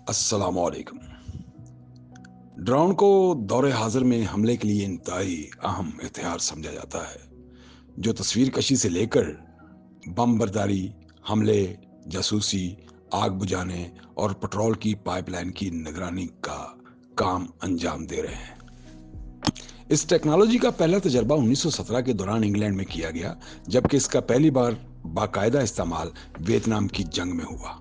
अस्सलामुअलैकुम। ड्रोन को दौरे हाजिर में हमले के लिए इंतहाई अहम हथियार समझा जाता है, जो तस्वीर कशी से लेकर बम बर्दारी, हमले, जासूसी, आग बुझाने और पेट्रोल की पाइपलाइन की निगरानी का काम अंजाम दे रहे हैं। इस टेक्नोलॉजी का पहला तजर्बा 1917 के दौरान इंग्लैंड में किया गया, जबकि इसका पहली बार बाकायदा इस्तेमाल वियतनाम की जंग में हुआ।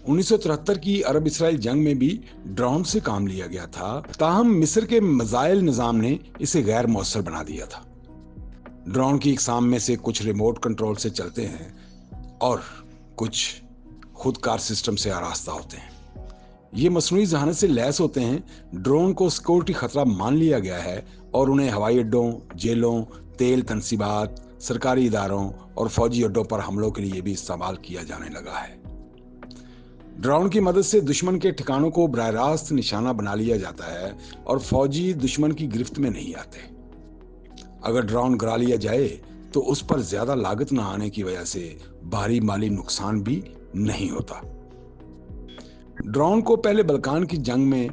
1973 की अरब इसराइल जंग में भी ड्रोन से काम लिया गया था, ताहम मिस्र के मिसाइल निजाम ने इसे गैर मौसर बना दिया था। ड्रोन की इकसाम में से कुछ रिमोट कंट्रोल से चलते हैं और कुछ खुद कार सिस्टम से आरास्ता होते हैं। ये मसनूई जहानत से लैस होते हैं। ड्रोन को सिक्योरिटी खतरा मान लिया गया है और उन्हें हवाई अड्डों, जेलों, तेल तनसीबात, सरकारी इदारों और फौजी अड्डों पर हमलों के लिए भी इस्तेमाल किया जाने लगा है। ड्रोन की मदद से दुश्मन के ठिकानों को बराह रास्त निशाना बना लिया जाता है और फौजी दुश्मन की गिरफ्त में नहीं आते। अगर ड्रोन गिरा लिया जाए तो उस पर ज्यादा लागत न आने की वजह से भारी माली नुकसान भी नहीं होता। ड्रोन को पहले बल्कान की जंग में,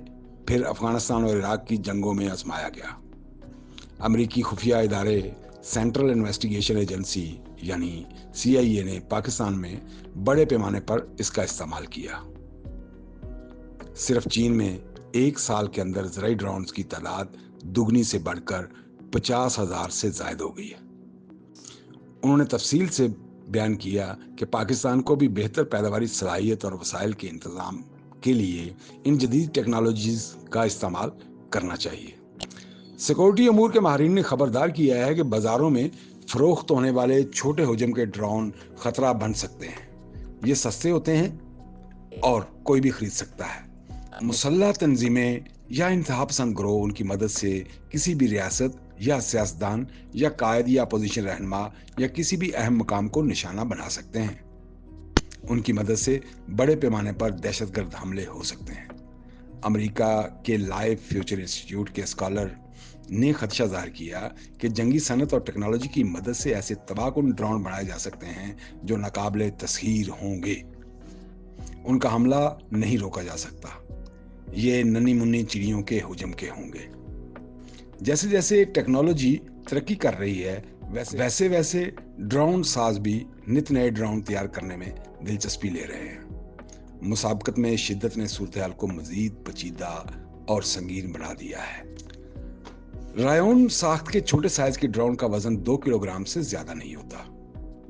फिर अफगानिस्तान और इराक की जंगों में आजमाया गया। अमेरिकी खुफिया इदारे सेंट्रल इन्वेस्टिगेशन एजेंसी यानी CIA ने पाकिस्तान में बड़े पैमाने पर इसका इस्तेमाल किया। सिर्फ चीन में एक साल के अंदर ज़राई ड्रोन्स की तादाद दुगनी से बढ़कर 50,000 से जायद हो गई है। उन्होंने तफसील से बयान किया कि पाकिस्तान को भी बेहतर पैदावारी सलाहियत और वसाइल के इंतजाम के लिए इन जदीद टेक्नोलॉजीज का इस्तेमाल करना चाहिए। सिक्योरिटी अमूर के माहिरीन ने खबरदार किया है कि बाजारों में फरोख्त होने वाले छोटे हजम के ड्रोन खतरा बन सकते हैं। ये सस्ते होते हैं और कोई भी खरीद सकता है। मुसल्लह तंजीमें या इंतहा पसंद ग्रोह उनकी मदद से किसी भी रियासत या सियासतदान या कायद या अपोजिशन रहनुमा या किसी भी अहम मकाम को निशाना बना सकते हैं। उनकी मदद से बड़े पैमाने पर दहशतगर्द हमले हो सकते हैं। अमेरिका के लाइव फ्यूचर इंस्टीट्यूट के स्कॉलर ने खदशा जाहिर किया कि जंगी सनत और टेक्नोलॉजी की मदद से ऐसे तबाहकुन ड्रोन बनाए जा सकते हैं जो नाकाबिले तस्खीर होंगे। उनका हमला नहीं रोका जा सकता। ये नन्ही मुन्नी चिड़ियों के हुजम के होंगे। जैसे जैसे टेक्नोलॉजी तरक्की कर रही है, वैसे वैसे ड्रोन साज भी नित नए ड्रोन तैयार करने में दिलचस्पी ले रहे हैं। मुसाबकत में शिद्दत ने सूरत हाल को मजीद पेचीदा और संगीन बना दिया है। रायोन साख्त के छोटे साइज के ड्रोन का वजन 2 किलोग्राम से ज्यादा नहीं होता।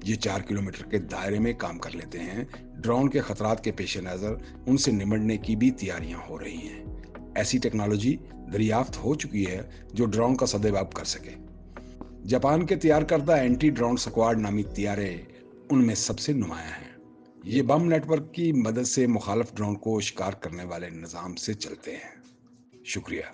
ये 4 किलोमीटर के दायरे में काम कर लेते हैं। ड्रोन के खतरात के पेश नजर उनसे निमटने की भी तैयारियां हो रही हैं। ऐसी टेक्नोलॉजी दरियाफ्त हो चुकी है जो ड्रोन का सदेबाब कर सके। जापान के तैयार करदा एंटी ड्रोन स्क्वाड नामी तैयारे उनमें सबसे नुमाया हैं। ये बम नेटवर्क की मदद से मुखालिफ ड्रोन को शिकार करने वाले निजाम से चलते हैं। शुक्रिया।